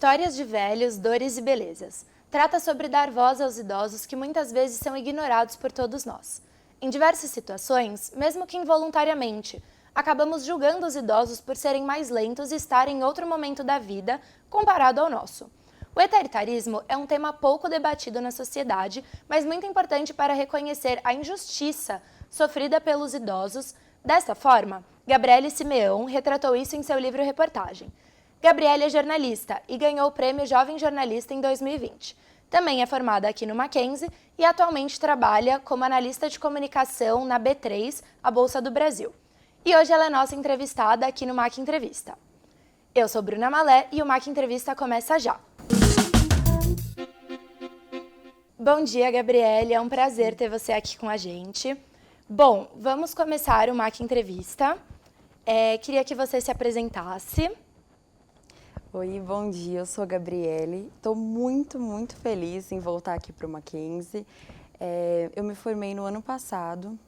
Histórias de velhos, dores e belezas. Trata sobre dar voz aos idosos que muitas vezes são ignorados por todos nós. Em diversas situações, mesmo que involuntariamente, acabamos julgando os idosos por serem mais lentos e estarem em outro momento da vida comparado ao nosso. O etaritarismo é um tema pouco debatido na sociedade, mas muito importante para reconhecer a injustiça sofrida pelos idosos. Dessa forma, Gabriele Simeão retratou isso em seu livro-reportagem. Gabriele é jornalista e ganhou o Prêmio Jovem Jornalista em 2020. Também é formada aqui no Mackenzie e atualmente trabalha como analista de comunicação na B3, a Bolsa do Brasil. E hoje ela é nossa entrevistada aqui no Mac Entrevista. Eu sou Bruna Malé e o Mac Entrevista começa já. Bom dia, Gabriele. É um prazer ter você aqui com a gente. Bom, vamos começar o Mac Entrevista. Queria que você se apresentasse. Oi, bom dia, eu sou a Gabriele. Estou muito feliz em voltar aqui para o Mackenzie. Eu me formei no ano passado,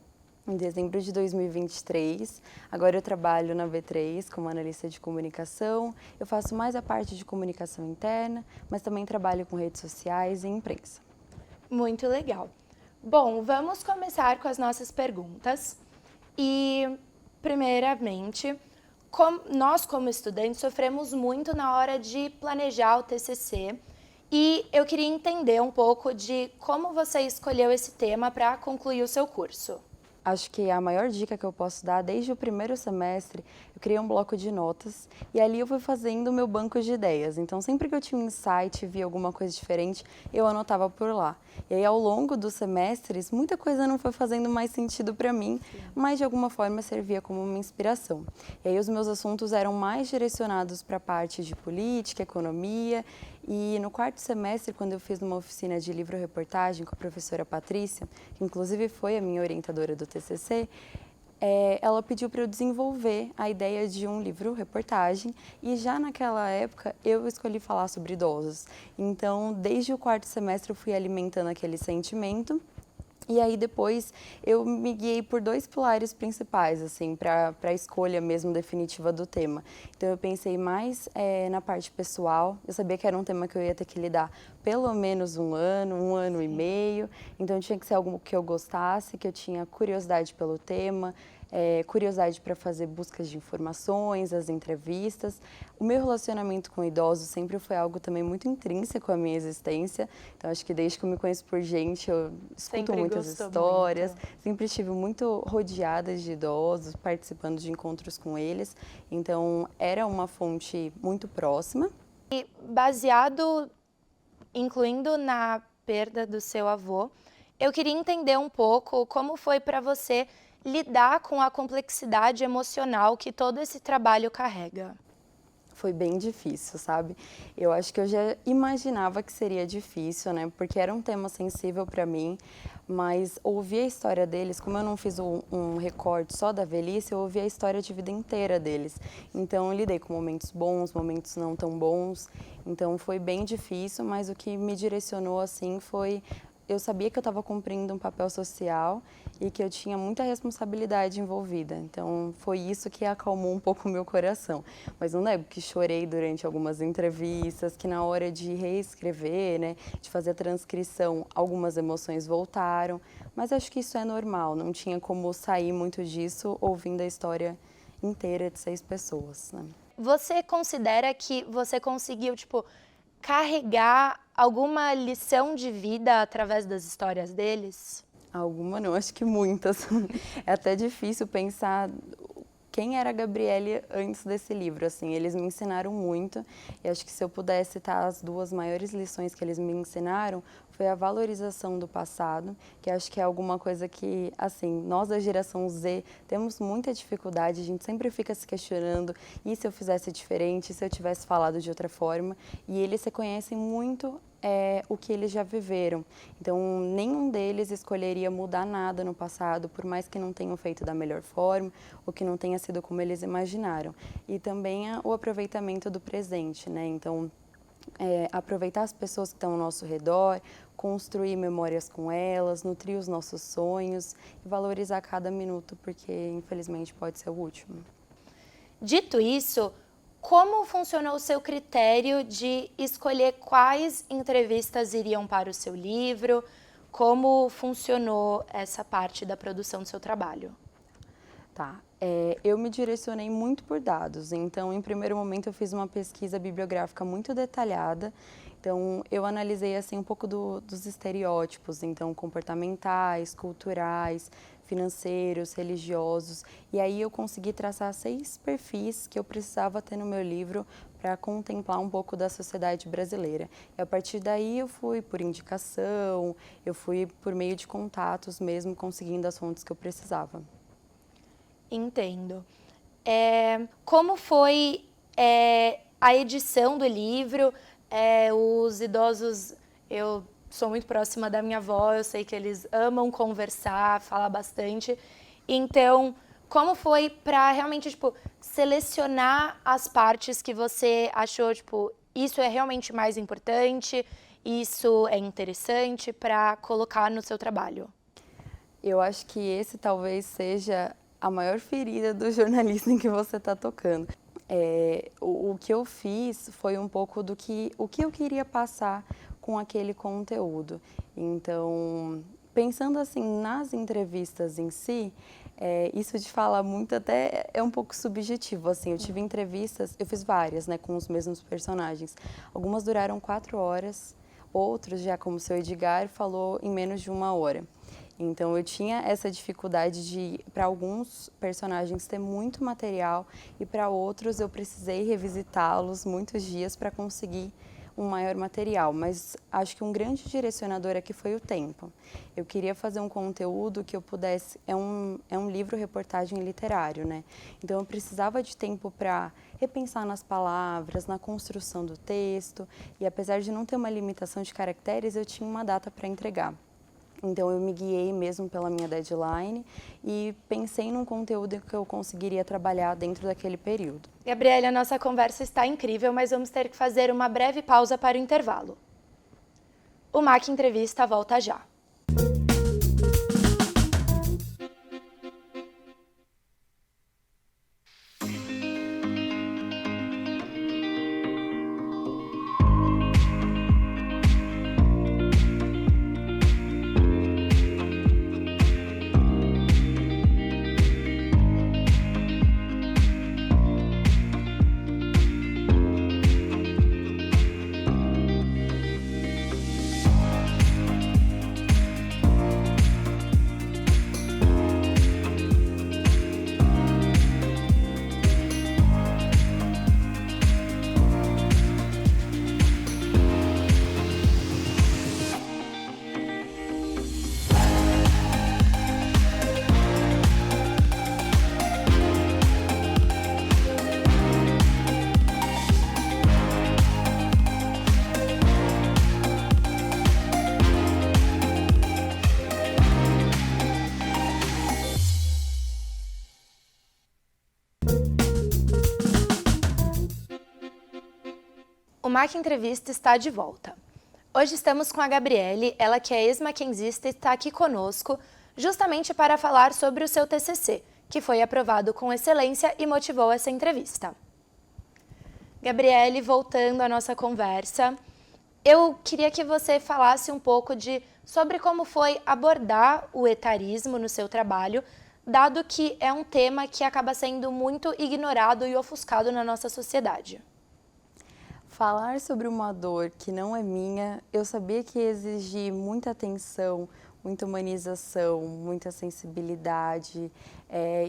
em dezembro de 2023. Agora eu trabalho na B3 como analista de comunicação. Eu faço mais a parte de comunicação interna, mas também trabalho com redes sociais e imprensa. Muito legal. Bom, vamos começar com as nossas perguntas. E, primeiramente, nós, como estudantes, sofremos muito na hora de planejar o TCC e eu queria entender um pouco de como você escolheu esse tema para concluir o seu curso. Acho que a maior dica que eu posso dar, desde o primeiro semestre, eu criei um bloco de notas e ali eu fui fazendo o meu banco de ideias. Então, sempre que eu tinha um insight, via alguma coisa diferente, eu anotava por lá. E aí, ao longo dos semestres, muita coisa não foi fazendo mais sentido para mim, mas de alguma forma servia como uma inspiração. E aí, os meus assuntos eram mais direcionados para a parte de política, economia. E no quarto semestre, quando eu fiz uma oficina de livro-reportagem com a professora Patrícia, que inclusive foi a minha orientadora do TCC, ela pediu para eu desenvolver a ideia de um livro-reportagem e já naquela época eu escolhi falar sobre idosos. Então, desde o quarto semestre eu fui alimentando aquele sentimento. E aí depois eu me guiei por dois pilares principais, assim, para a escolha mesmo definitiva do tema. Então eu pensei mais na parte pessoal, eu sabia que era um tema que eu ia ter que lidar pelo menos um ano e meio, então tinha que ser algo que eu gostasse, que eu tinha curiosidade pelo tema, curiosidade para fazer buscas de informações, as entrevistas. O meu relacionamento com idosos sempre foi algo também muito intrínseco à minha existência, então acho que desde que eu me conheço por gente, eu escuto muitas histórias, sempre estive muito rodeada de idosos, participando de encontros com eles, então era uma fonte muito próxima. E baseado, incluindo na perda do seu avô, eu queria entender um pouco como foi para você lidar com a complexidade emocional que todo esse trabalho carrega. Foi bem difícil, sabe? Eu acho que eu já imaginava que seria difícil, né? Porque era um tema sensível para mim, mas ouvir a história deles, como eu não fiz um recorte só da velhice, eu ouvi a história de vida inteira deles. Então, eu lidei com momentos bons, momentos não tão bons. Então, foi bem difícil, mas o que me direcionou, assim, foi... Eu sabia que eu estava cumprindo um papel social e que eu tinha muita responsabilidade envolvida. Então, foi isso que acalmou um pouco o meu coração. Mas não nego que chorei durante algumas entrevistas, que na hora de reescrever, né, de fazer a transcrição, algumas emoções voltaram. Mas acho que isso é normal, não tinha como sair muito disso ouvindo a história inteira de 6 pessoas, né? Você considera que você conseguiu, carregar alguma lição de vida através das histórias deles? Alguma não, acho que muitas. É até difícil pensar quem era a Gabriele antes desse livro, assim, eles me ensinaram muito e acho que se eu pudesse citar as duas maiores lições que eles me ensinaram foi a valorização do passado, que acho que é alguma coisa que, assim, nós da geração Z temos muita dificuldade, a gente sempre fica se questionando, e se eu fizesse diferente, e se eu tivesse falado de outra forma, e eles reconhecem muito o que eles já viveram. Então, nenhum deles escolheria mudar nada no passado, por mais que não tenham feito da melhor forma, ou que não tenha sido como eles imaginaram. E também o aproveitamento do presente, né? Então, aproveitar as pessoas que estão ao nosso redor, construir memórias com elas, nutrir os nossos sonhos e valorizar cada minuto, porque infelizmente pode ser o último. Dito isso, como funcionou o seu critério de escolher quais entrevistas iriam para o seu livro? Como funcionou essa parte da produção do seu trabalho? Tá. Eu me direcionei muito por dados, então, em primeiro momento, eu fiz uma pesquisa bibliográfica muito detalhada. Então, eu analisei assim um pouco dos estereótipos, então, comportamentais, culturais, financeiros, religiosos, e aí eu consegui traçar 6 perfis que eu precisava ter no meu livro para contemplar um pouco da sociedade brasileira. E a partir daí eu fui por indicação, eu fui por meio de contatos mesmo, conseguindo as fontes que eu precisava. Entendo. Como foi a edição do livro? Os idosos, eu sou muito próxima da minha avó, eu sei que eles amam conversar, falar bastante. Então, como foi para realmente, tipo, selecionar as partes que você achou, tipo, isso é realmente mais importante, isso é interessante para colocar no seu trabalho? Eu acho que esse talvez seja a maior ferida do jornalista em que você está tocando. O que eu fiz foi um pouco o que eu queria passar com aquele conteúdo. Então, pensando assim nas entrevistas em si, isso de falar muito até é um pouco subjetivo. Assim, eu tive entrevistas, eu fiz várias, né, com os mesmos personagens. Algumas duraram 4 horas, outros, já como o seu Edgar, falou em menos de 1 hora. Então, eu tinha essa dificuldade de, para alguns personagens, ter muito material e para outros eu precisei revisitá-los muitos dias para conseguir um maior material. Mas acho que um grande direcionador aqui foi o tempo. Eu queria fazer um conteúdo que eu pudesse... É um livro-reportagem literário, né? Então, eu precisava de tempo para repensar nas palavras, na construção do texto. E apesar de não ter uma limitação de caracteres, eu tinha uma data para entregar. Então, eu me guiei mesmo pela minha deadline e pensei num conteúdo que eu conseguiria trabalhar dentro daquele período. Gabriele, a nossa conversa está incrível, mas vamos ter que fazer uma breve pausa para o intervalo. O MAC Entrevista volta já. O MAC Entrevista está de volta. Hoje estamos com a Gabriele, ela que é ex-mackenzista e está aqui conosco justamente para falar sobre o seu TCC, que foi aprovado com excelência e motivou essa entrevista. Gabriele, voltando à nossa conversa, eu queria que você falasse um pouco sobre como foi abordar o etarismo no seu trabalho, dado que é um tema que acaba sendo muito ignorado e ofuscado na nossa sociedade. Falar sobre uma dor que não é minha, eu sabia que ia exigir muita atenção, muita humanização, muita sensibilidade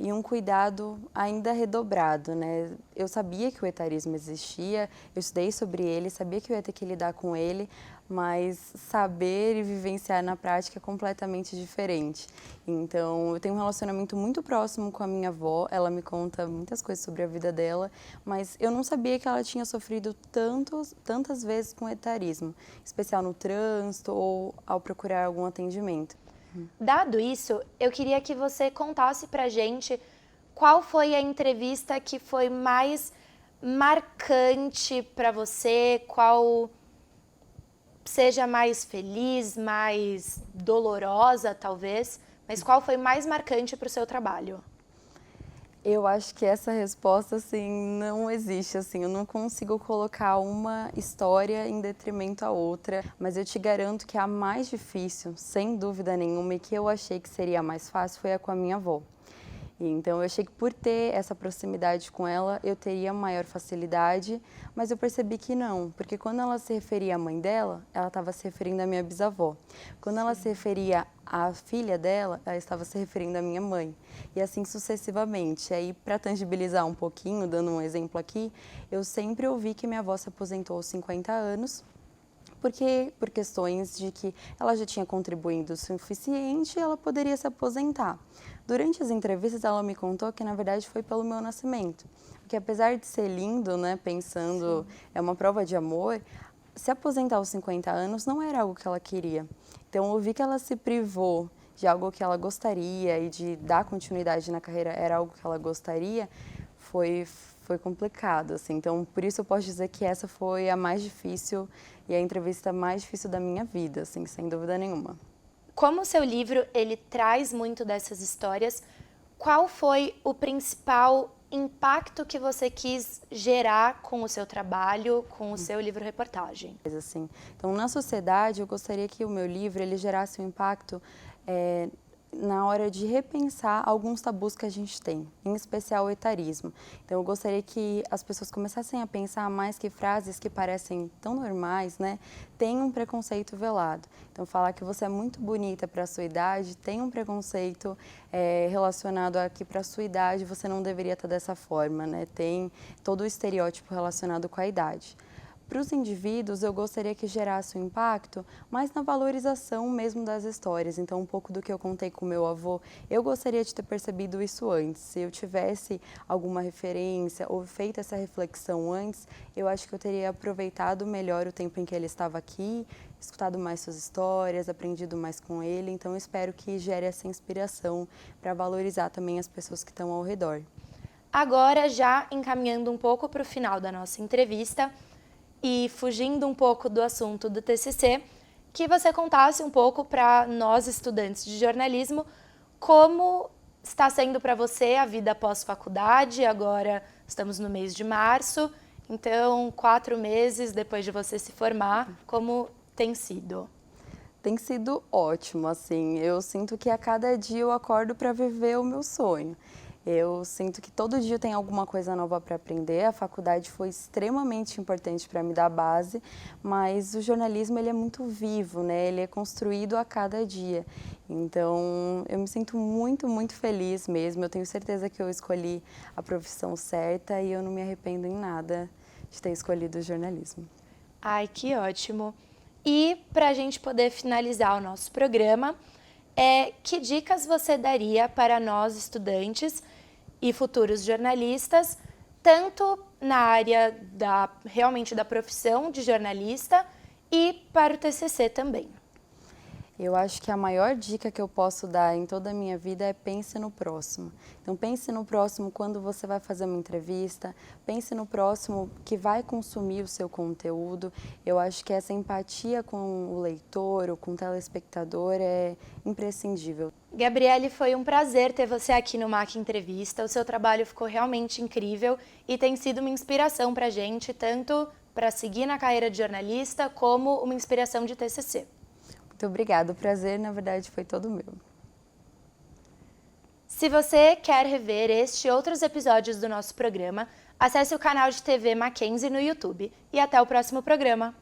e um cuidado ainda redobrado, né? Eu sabia que o etarismo existia, eu estudei sobre ele, sabia que eu ia ter que lidar com ele, mas saber e vivenciar na prática é completamente diferente. Então, eu tenho um relacionamento muito próximo com a minha avó, ela me conta muitas coisas sobre a vida dela, mas eu não sabia que ela tinha sofrido tantas vezes com etarismo, em especial no trânsito ou ao procurar algum atendimento. Dado isso, eu queria que você contasse pra gente qual foi a entrevista que foi mais marcante para você, qual seja mais feliz, mais dolorosa, talvez, mas qual foi mais marcante para o seu trabalho? Eu acho que essa resposta, assim, não existe, assim, eu não consigo colocar uma história em detrimento à outra, mas eu te garanto que a mais difícil, sem dúvida nenhuma, e que eu achei que seria a mais fácil, foi a com a minha avó. Então, eu achei que por ter essa proximidade com ela, eu teria maior facilidade, mas eu percebi que não, porque quando ela se referia à mãe dela, ela estava se referindo à minha bisavó. Quando ela se referia à filha dela, ela estava se referindo à minha mãe. E assim sucessivamente. Aí, para tangibilizar um pouquinho, dando um exemplo aqui, eu sempre ouvi que minha avó se aposentou aos 50 anos, porque por questões de que ela já tinha contribuído o suficiente e ela poderia se aposentar. Durante as entrevistas, ela me contou que, na verdade, foi pelo meu nascimento. Porque apesar de ser lindo, né, pensando, é uma prova de amor, se aposentar aos 50 anos não era algo que ela queria. Então, ouvir que ela se privou de algo que ela gostaria e de dar continuidade na carreira era algo que ela gostaria, foi complicado, assim. Então, por isso eu posso dizer que essa foi a mais difícil e a entrevista mais difícil da minha vida, assim, sem dúvida nenhuma. Como o seu livro, ele traz muito dessas histórias, qual foi o principal impacto que você quis gerar com o seu trabalho, com o seu livro-reportagem? Assim, então, na sociedade, eu gostaria que o meu livro ele gerasse um impacto na hora de repensar alguns tabus que a gente tem, em especial o etarismo. Então, eu gostaria que as pessoas começassem a pensar mais que frases que parecem tão normais, né, têm um preconceito velado. Então, falar que você é muito bonita para a sua idade tem um preconceito relacionado a que para a sua idade você não deveria estar dessa forma, né? Tem todo o estereótipo relacionado com a idade. Para os indivíduos, eu gostaria que gerasse um impacto mais na valorização mesmo das histórias. Então, um pouco do que eu contei com meu avô, eu gostaria de ter percebido isso antes. Se eu tivesse alguma referência ou feito essa reflexão antes, eu acho que eu teria aproveitado melhor o tempo em que ele estava aqui, escutado mais suas histórias, aprendido mais com ele. Então, eu espero que gere essa inspiração para valorizar também as pessoas que estão ao redor. Agora, já encaminhando um pouco para o final da nossa entrevista, e fugindo um pouco do assunto do TCC, que você contasse um pouco para nós, estudantes de jornalismo, como está sendo para você a vida pós-faculdade. Agora estamos no mês de março, então 4 meses depois de você se formar, como tem sido? Tem sido ótimo, assim, eu sinto que a cada dia eu acordo para viver o meu sonho. Eu sinto que todo dia tem alguma coisa nova para aprender. A faculdade foi extremamente importante para me dar base, mas o jornalismo ele é muito vivo, né? Ele é construído a cada dia. Então, eu me sinto muito, muito feliz mesmo. Eu tenho certeza que eu escolhi a profissão certa e eu não me arrependo em nada de ter escolhido o jornalismo. Ai, que ótimo! E para a gente poder finalizar o nosso programa, que dicas você daria para nós, estudantes e futuros jornalistas, tanto na área realmente da profissão de jornalista e para o TCC também? Eu acho que a maior dica que eu posso dar em toda a minha vida é pense no próximo. Então pense no próximo quando você vai fazer uma entrevista, pense no próximo que vai consumir o seu conteúdo. Eu acho que essa empatia com o leitor ou com o telespectador é imprescindível. Gabriele, foi um prazer ter você aqui no MAC Entrevista. O seu trabalho ficou realmente incrível e tem sido uma inspiração para a gente, tanto para seguir na carreira de jornalista, como uma inspiração de TCC. Muito obrigada, o prazer, na verdade, foi todo meu. Se você quer rever este e outros episódios do nosso programa, acesse o canal de TV Mackenzie no YouTube. E até o próximo programa!